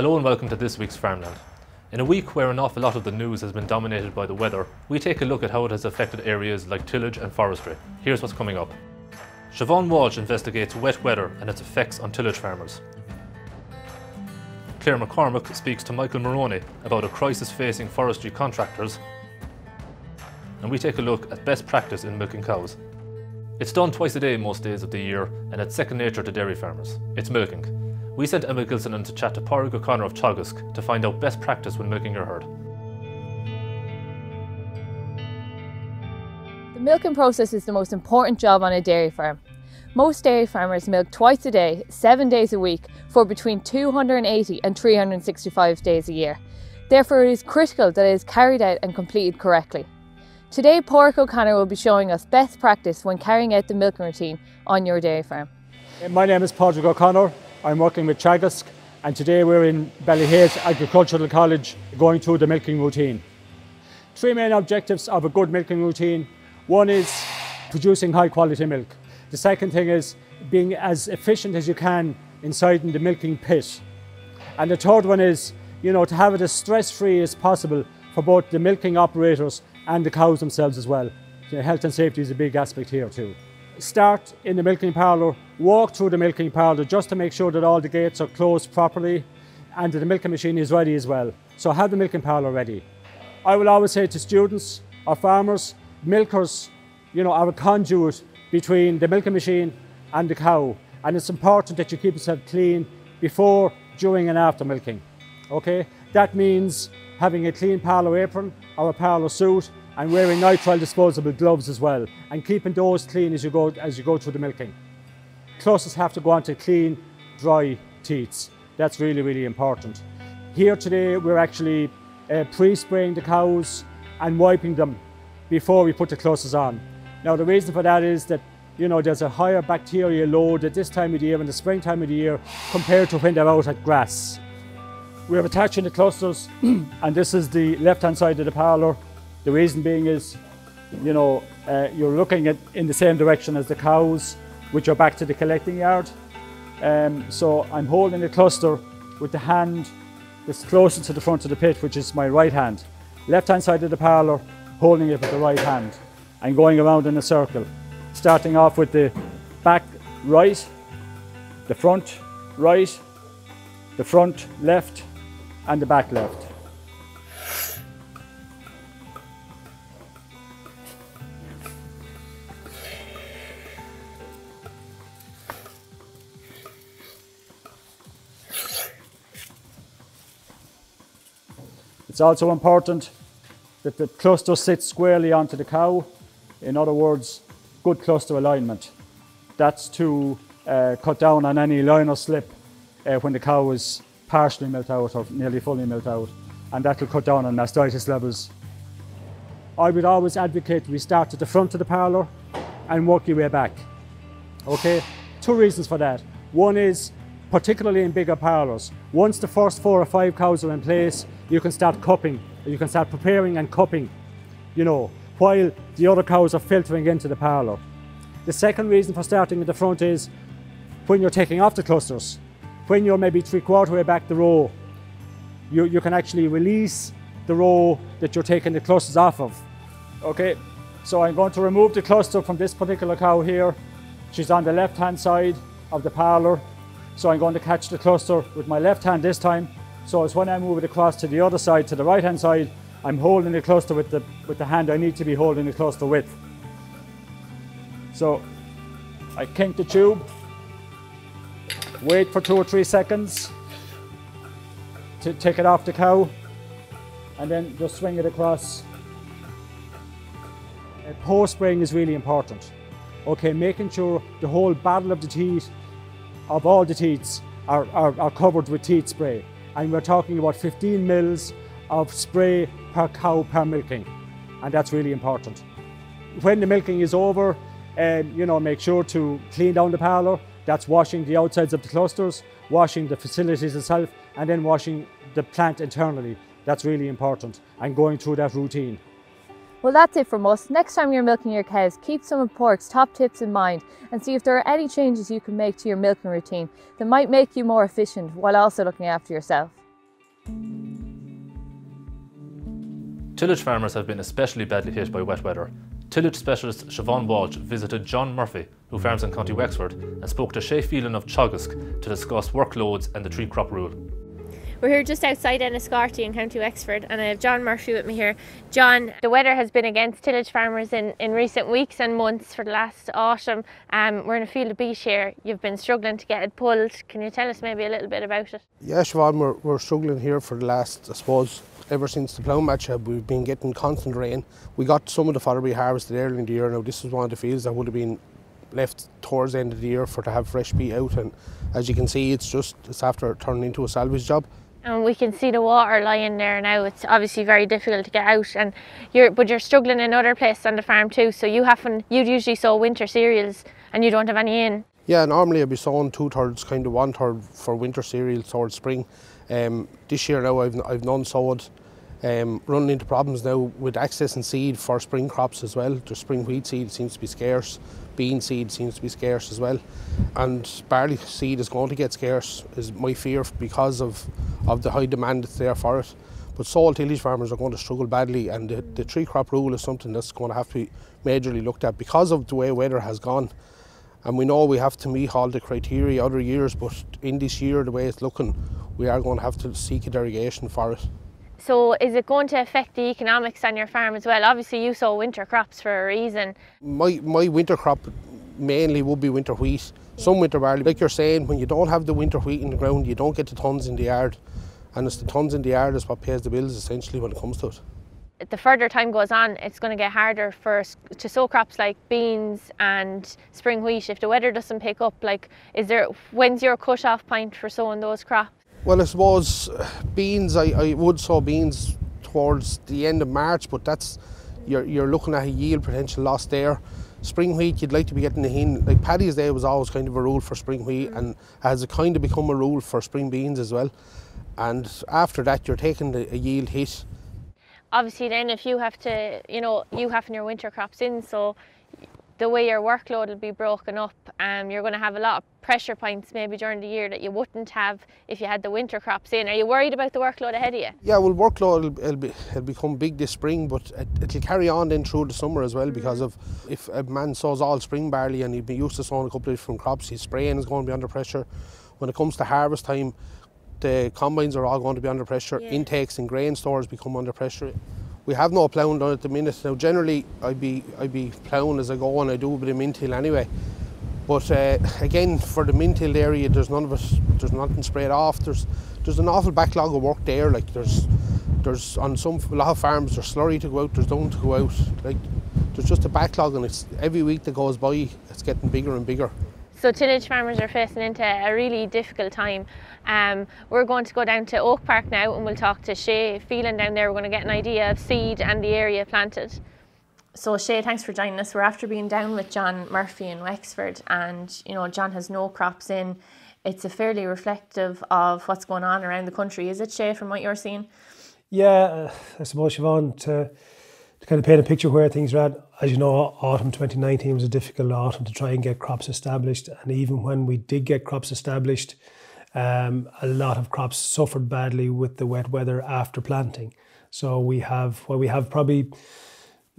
Hello and welcome to this week's FarmLand. In a week where an awful lot of the news has been dominated by the weather, we take a look at how it has affected areas like tillage and forestry. Here's what's coming up. Siobhan Walsh investigates wet weather and its effects on tillage farmers. Mc Cormack speaks to Michael Moroney about a crisis facing forestry contractors. And we take a look at best practice in milking cows. It's done twice a day most days of the year, and it's second nature to dairy farmers. It's milking. We sent Emma Gilson to chat to Pádraig O'Connor of Teagasc to find out best practice when milking your herd. The milking process is the most important job on a dairy farm. Most dairy farmers milk twice a day, 7 days a week, for between 280 and 365 days a year. Therefore, it is critical that it is carried out and completed correctly. Today, Pádraig O'Connor will be showing us best practice when carrying out the milking routine on your dairy farm. My name is Pádraig O'Connor. I'm working with Teagasc, and today we're in Ballyhait Agricultural College going through the milking routine. Three main objectives of a good milking routine. One is producing high quality milk. The second thing is being as efficient as you can inside in the milking pit. And the third one is, to have it as stress-free as possible for both the milking operators and the cows themselves as well. Health and safety is a big aspect here too. Start in the milking parlour, walk through the milking parlour just to make sure that all the gates are closed properly and that the milking machine is ready as well. So have the milking parlour ready. I will always say to students or farmers, milkers, are a conduit between the milking machine and the cow, and it's important that you keep yourself clean before, during and after milking. Okay? That means having a clean parlour apron or a parlour suit and wearing nitrile disposable gloves as well, and keeping those clean as you go through the milking. Clusters have to go onto clean, dry teats. That's really, really important. Here today we're actually pre-spraying the cows and wiping them before we put the clusters on. Now the reason for that is that there's a higher bacterial load at this time of the year, in the springtime of the year, compared to when they're out at grass. We're attaching the clusters and this is the left-hand side of the parlour. The reason being is, you're looking in the same direction as the cows, with your back to the collecting yard. So I'm holding the cluster with the hand that's closer to the front of the pit, which is my right hand. Left-hand side of the parlour, holding it with the right hand and going around in a circle. Starting off with the back right, the front right, the front left, and the back left. It's also important that the cluster sits squarely onto the cow. In other words, good cluster alignment. That's to cut down on any line or slip when the cow is partially milked out or nearly fully milked out, and that will cut down on mastitis levels. I would always advocate we start at the front of the parlour and work your way back. Okay, two reasons for that. One is, particularly in bigger parlours, once the first 4 or 5 cows are in place, you can start cupping, you can start preparing and cupping, while the other cows are filtering into the parlour. The second reason for starting at the front is when you're taking off the clusters, when you're maybe 3/4 way back the row, you can actually release the row that you're taking the clusters off of. Okay, so I'm going to remove the cluster from this particular cow here. She's on the left-hand side of the parlour. So I'm going to catch the cluster with my left hand this time. So as when I move it across to the other side, to the right-hand side, I'm holding the cluster with the hand I need to be holding the cluster with. So I kink the tube, wait for 2 or 3 seconds to take it off the cow, and then just swing it across. Post-spraying is really important. Okay, making sure the whole battle of the teat, of all the teats, are covered with teat spray. And we're talking about 15 mils of spray per cow per milking. And that's really important. When the milking is over, make sure to clean down the parlour. That's washing the outsides of the clusters, washing the facilities itself, and then washing the plant internally. That's really important, and going through that routine. Well, that's it from us. Next time you're milking your cows, keep some of Pádraig's top tips in mind and see if there are any changes you can make to your milking routine that might make you more efficient while also looking after yourself. Tillage farmers have been especially badly hit by wet weather. Tillage specialist Siobhan Walsh visited John Murphy, who farms in County Wexford, and spoke to Shea Phelan of Teagasc to discuss workloads and the tree crop rule. We're here just outside Enniscorthy in County Wexford, and I have John Murphy with me here. John, the weather has been against tillage farmers in recent weeks and months for the last autumn. We're in a field of beet here. You've been struggling to get it pulled. Can you tell us maybe a little bit about it? Yeah, Siobhan, we're struggling here for the last, I suppose, ever since the plough match. We've been getting constant rain. We got some of the fodder we harvested early in the year. Now this is one of the fields that would have been left towards the end of the year to have fresh beet out, and as you can see, it's after turning into a salvage job. And we can see the water lying there now. It's obviously very difficult to get out, and but you're struggling in other places on the farm too. So you'd usually sow winter cereals and you don't have any in. Yeah, normally I'd be sowing 2/3, kind of 1/3 for winter cereals towards spring. This year now I've none sowed. Running into problems now with accessing seed for spring crops as well. The spring wheat seed seems to be scarce. Bean seed seems to be scarce as well, and barley seed is going to get scarce, is my fear, because of the high demand that's there for it. But soil tillage farmers are going to struggle badly, and the tree crop rule is something that's going to have to be majorly looked at because of the way weather has gone. And we know we have to meet all the criteria other years, but in this year, the way it's looking, we are going to have to seek a derogation for it. So is it going to affect the economics on your farm as well? Obviously you sow winter crops for a reason. My winter crop mainly would be winter wheat, some winter barley. Like you're saying, when you don't have the winter wheat in the ground, you don't get the tons in the yard. And it's the tons in the yard is what pays the bills essentially when it comes to it. The further time goes on, it's going to get harder to sow crops like beans and spring wheat if the weather doesn't pick up. When's your cut-off point for sowing those crops? Well, I suppose beans, I would sow beans towards the end of March, but you're looking at a yield potential loss there. Spring wheat, you'd like to be getting in. Like Paddy's Day was always kind of a rule for spring wheat, and has kind of become a rule for spring beans as well. And after that, you're taking a yield hit. Obviously then if you have to, you having your winter crops in, so the way your workload will be broken up, you're going to have a lot of pressure points maybe during the year that you wouldn't have if you had the winter crops in. Are you worried about the workload ahead of you? Yeah, well, workload will become big this spring, but it'll carry on then through the summer as well, because of if a man sows all spring barley and he'd be used to sowing a couple of different crops, his spraying is going to be under pressure. When it comes to harvest time, the combines are all going to be under pressure. Yeah. Intakes in grain stores become under pressure. We have no ploughing done at the minute. Now generally I'd be ploughing as I go, and I do a bit of mintill anyway. But again, for the mintill area, there's nothing sprayed off. There's an awful backlog of work there. Like there's on a lot of farms there's slurry to go out, there's dung to go out. Like there's just a backlog, and it's every week that goes by it's getting bigger and bigger. So tillage farmers are facing into a really difficult time. We're going to go down to Oak Park now, and we'll talk to Shea Phelan down there. We're going to get an idea of seed and the area planted. So Shea, thanks for joining us. We're after being down with John Murphy in Wexford, and John has no crops in. It's a fairly reflective of what's going on around the country, is it, Shea, from what you're seeing? Yeah, I suppose, Siobhan, to kind of paint a picture where things are at. As you know, autumn 2019 was a difficult autumn to try and get crops established, and even when we did get crops established, a lot of crops suffered badly with the wet weather after planting. So we have probably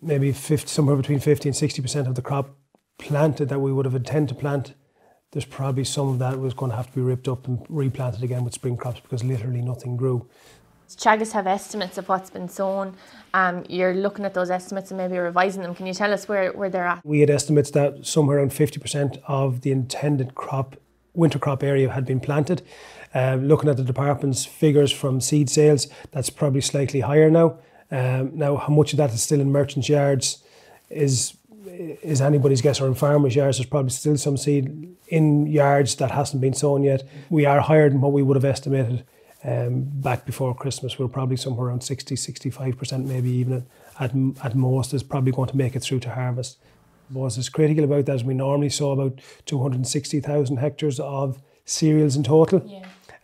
maybe somewhere between 50 and 60% of the crop planted that we would have intended to plant. There's probably some of that was going to have to be ripped up and replanted again with spring crops because literally nothing grew. Teagasc have estimates of what's been sown. You're looking at those estimates and maybe revising them. Can you tell us where they're at? We had estimates that somewhere around 50% of the intended winter crop area had been planted. Looking at the department's figures from seed sales, that's probably slightly higher now. Now, how much of that is still in merchants' yards is anybody's guess, or in farmers' yards. There's probably still some seed in yards that hasn't been sown yet. We are higher than what we would have estimated back before Christmas. We're probably somewhere around 60-65%, maybe even at most, is probably going to make it through to harvest. What is critical about that is we normally sow about 260,000 hectares of cereals in total.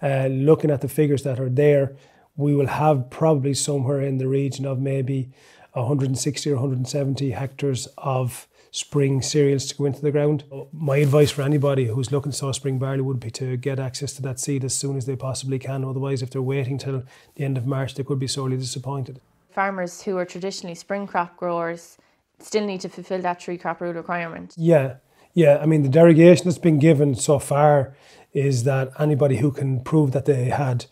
Yeah. Looking at the figures that are there, we will have probably somewhere in the region of maybe 160 or 170 hectares of spring cereals to go into the ground. My advice for anybody who's looking to sow spring barley would be to get access to that seed as soon as they possibly can. Otherwise, if they're waiting till the end of March, they could be sorely disappointed. Farmers who are traditionally spring crop growers still need to fulfil that 3 crop rule requirement. Yeah. I mean, the derogation that's been given so far is that anybody who can prove that they had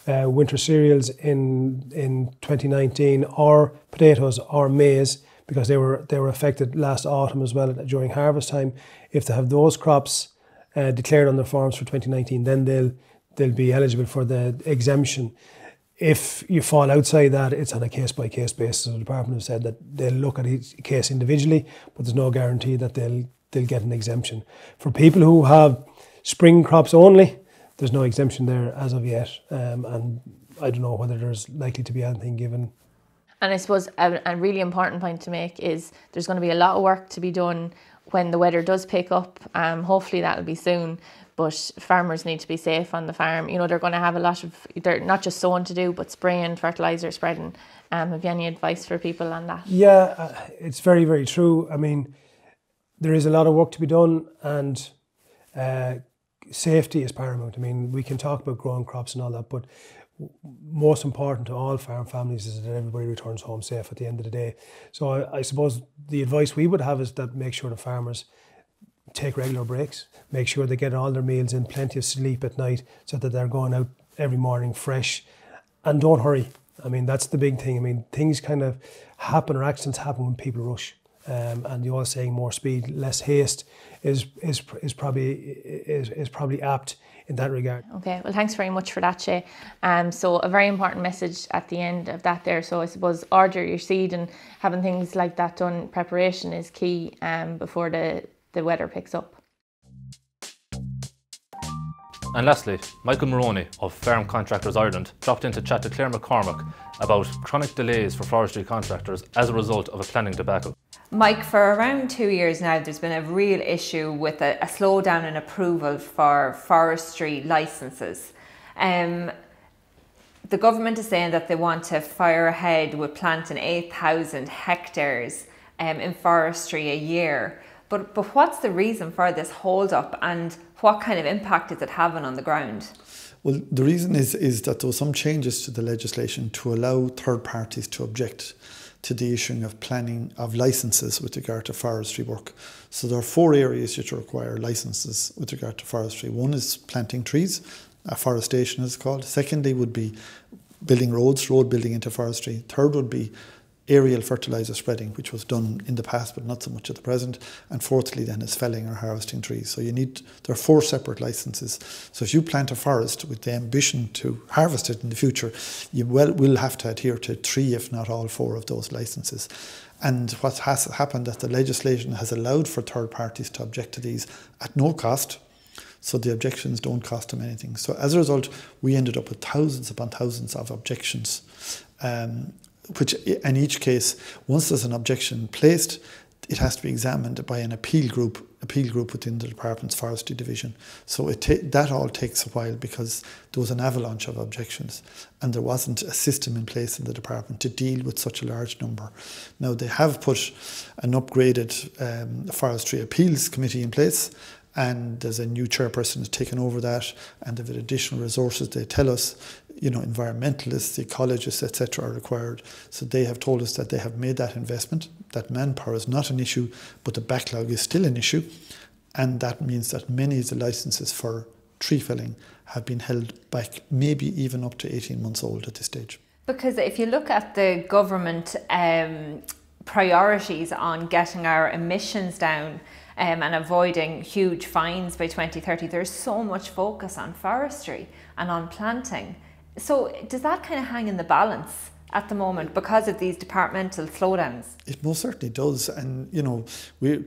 winter cereals in 2019, or potatoes or maize, because they were affected last autumn as well during harvest time. If they have those crops declared on their farms for 2019, then they'll be eligible for the exemption. If you fall outside that, it's on a case-by-case basis. The department have said that they'll look at each case individually, but there's no guarantee that they'll get an exemption. For people who have spring crops only, there's no exemption there as of yet, and I don't know whether there's likely to be anything given. And I suppose a really important point to make is there's going to be a lot of work to be done when the weather does pick up. Hopefully that'll be soon, but farmers need to be safe on the farm. You know, they're going to have a lot of, they're not just sowing to do, but spraying, fertiliser, spreading. Have you any advice for people on that? Yeah, it's very, very true. I mean, there is a lot of work to be done, and safety is paramount. I mean, we can talk about growing crops and all that, but most important to all farm families is that everybody returns home safe at the end of the day. So I suppose the advice we would have is that make sure the farmers take regular breaks, make sure they get all their meals in, plenty of sleep at night, so that they're going out every morning fresh, and don't hurry. I mean, that's the big thing. I mean, things kind of happen, or accidents happen when people rush. And the old saying, more speed, less haste, is probably apt in that regard. Okay, well, thanks very much for that, Shay. So a very important message at the end of that there. So I suppose order your seed, and having things like that done, preparation is key before the weather picks up. And lastly, Michael Moroney of Farm Contractors Ireland dropped in to chat to Mc Cormack about chronic delays for forestry contractors as a result of a planning debacle. Mike, for around 2 years now, there's been a real issue with a slowdown in approval for forestry licences. The government is saying that they want to fire ahead with planting 8,000 hectares in forestry a year. But what's the reason for this hold-up, and what kind of impact is it having on the ground? Well, the reason is that there were some changes to the legislation to allow third parties to object to the issuing of planning of licences with regard to forestry work. So there are 4 areas which require licences with regard to forestry. One is planting trees, afforestation is called. Secondly would be building roads, road building into forestry. Third would be aerial fertiliser spreading, which was done in the past but not so much at the present. And fourthly then is felling or harvesting trees. So there are 4 separate licences. So if you plant a forest with the ambition to harvest it in the future, you will have to adhere to 3 if not all 4 of those licences. And what has happened that the legislation has allowed for third parties to object to these at no cost. So the objections don't cost them anything. So as a result, we ended up with thousands upon thousands of objections, which in each case, once there's an objection placed, it has to be examined by an appeal group within the department's forestry division. So that all takes a while because there was an avalanche of objections and there wasn't a system in place in the department to deal with such a large number. Now they have put an upgraded forestry appeals committee in place, and there's a new chairperson who's taken over that, and they've additional resources. They tell us, you know, environmentalists, ecologists, etc. are required. So they have told us that they have made that investment, that manpower is not an issue, but the backlog is still an issue. And that means that many of the licenses for tree felling have been held back, maybe even up to 18 months old at this stage. Because if you look at the government priorities on getting our emissions down, and avoiding huge fines by 2030, there's so much focus on forestry and on planting. So does that kind of hang in the balance at the moment because of these departmental slowdowns? It most certainly does. And, you know,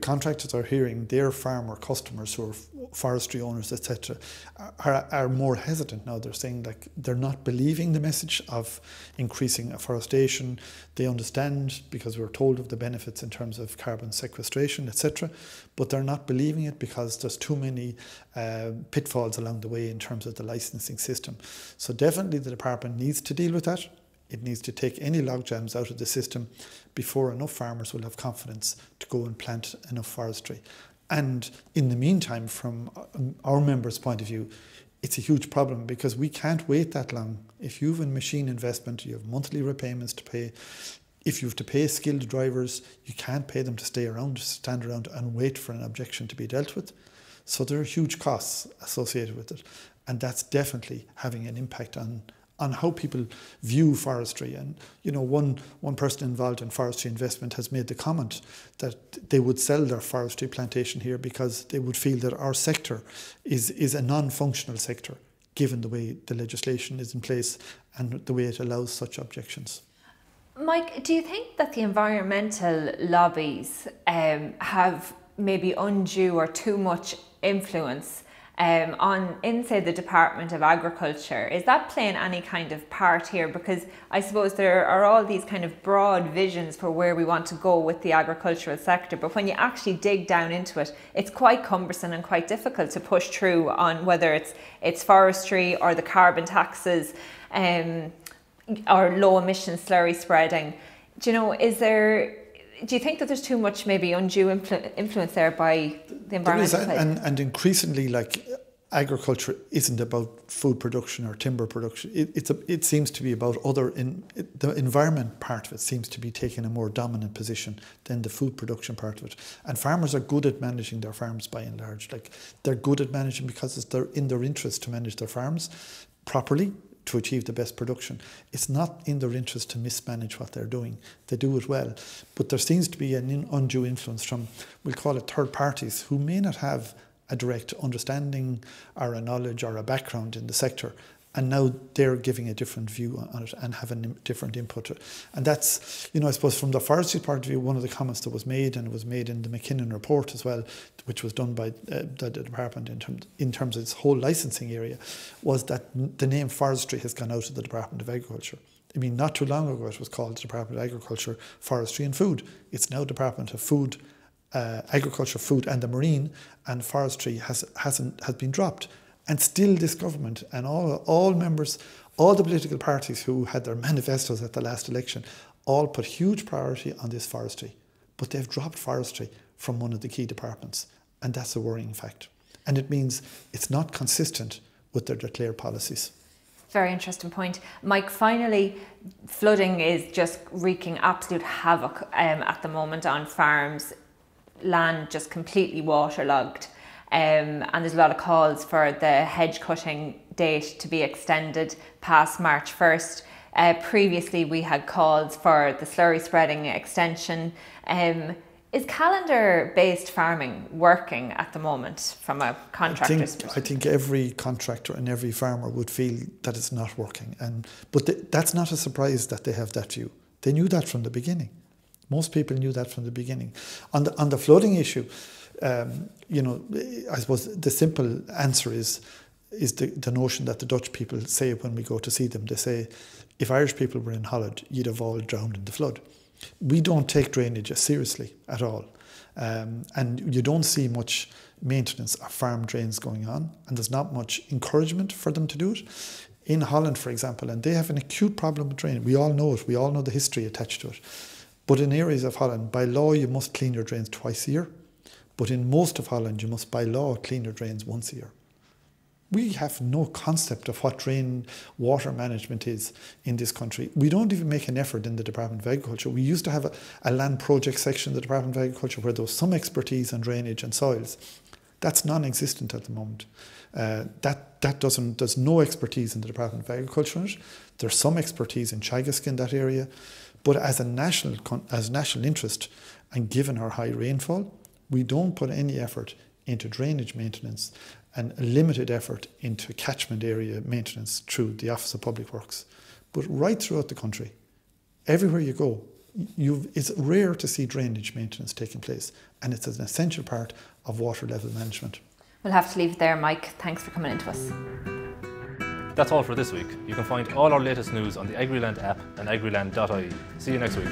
contractors are hearing their farmer customers who are forestry owners, etc., are more hesitant now. They're saying like they're not believing the message of increasing afforestation. They understand because we're told of the benefits in terms of carbon sequestration, etc., but they're not believing it because there's too many pitfalls along the way in terms of the licensing system. So definitely the department needs to deal with that. It needs to take any logjams out of the system before enough farmers will have confidence to go and plant enough forestry. And in the meantime, from our members' point of view, it's a huge problem because we can't wait that long. If you have a machine investment, you have monthly repayments to pay. If you have to pay skilled drivers, you can't pay them to stand around and wait for an objection to be dealt with. So there are huge costs associated with it. And that's definitely having an impact on how people view forestry. And one person involved in forestry investment has made the comment that they would sell their forestry plantation here because they would feel that our sector is a non-functional sector, given the way the legislation is in place and the way it allows such objections. Mike, do you think that the environmental lobbies have maybe undue or too much influence on say the Department of Agriculture? Is that playing any kind of part here? Because I suppose there are all these kind of broad visions for where we want to go with the agricultural sector, but when you actually dig down into it, it's quite cumbersome and quite difficult to push through on whether it's forestry or the carbon taxes or low emission slurry spreading. Do you think that there's too much maybe undue influence there by the environmental side? And increasingly, like, agriculture isn't about food production or timber production. It seems to be about the environment part of it seems to be taking a more dominant position than the food production part of it. And farmers are good at managing their farms by and large. Like, they're good at managing because it's in their interest to manage their farms properly, to achieve the best production. It's not in their interest to mismanage what they're doing. They do it well. But there seems to be an undue influence from, we'll call it third parties, who may not have a direct understanding or a knowledge or a background in the sector. And now they're giving a different view on it and having a different input. And that's, I suppose from the forestry point of view, one of the comments that was made, and it was made in the McKinnon report as well, which was done by the department in terms of its whole licensing area, was that the name forestry has gone out of the Department of Agriculture. I mean, not too long ago it was called the Department of Agriculture, Forestry and Food. It's now Department of Food, Agriculture, Food and the Marine, and forestry has been dropped. And still this government and all members, all the political parties who had their manifestos at the last election, all put huge priority on this forestry. But they've dropped forestry from one of the key departments. And that's a worrying fact. And it means it's not consistent with their declared policies. Very interesting point. Mike, finally, flooding is just wreaking absolute havoc at the moment on farms, land just completely waterlogged. And there's a lot of calls for the hedge cutting date to be extended past March 1st. Previously, we had calls for the slurry spreading extension. Is calendar-based farming working at the moment from a contractor's perspective? I think every contractor and every farmer would feel that it's not working. But that's not a surprise that they have that view. They knew that from the beginning. Most people knew that from the beginning. On the flooding issue, I suppose the simple answer is the notion that the Dutch people say when we go to see them. They say, if Irish people were in Holland, you'd have all drowned in the flood. We don't take drainage seriously at all. And you don't see much maintenance of farm drains going on, and there's not much encouragement for them to do it. In Holland, for example, and they have an acute problem with drainage. We all know it. We all know the history attached to it. But in areas of Holland, by law, you must clean your drains twice a year. But in most of Holland, you must, by law, clean your drains once a year. We have no concept of what drain water management is in this country. We don't even make an effort in the Department of Agriculture. We used to have a land project section in the Department of Agriculture where there was some expertise on drainage and soils. That's non-existent at the moment. There's no expertise in the Department of Agriculture. There's some expertise in Teagasc in that area. But as national interest, and given our high rainfall, we don't put any effort into drainage maintenance and a limited effort into catchment area maintenance through the Office of Public Works. But right throughout the country, everywhere you go, it's rare to see drainage maintenance taking place, and it's an essential part of water level management. We'll have to leave it there, Mike. Thanks for coming in to us. That's all for this week. You can find all our latest news on the Agriland app and agriland.ie. See you next week.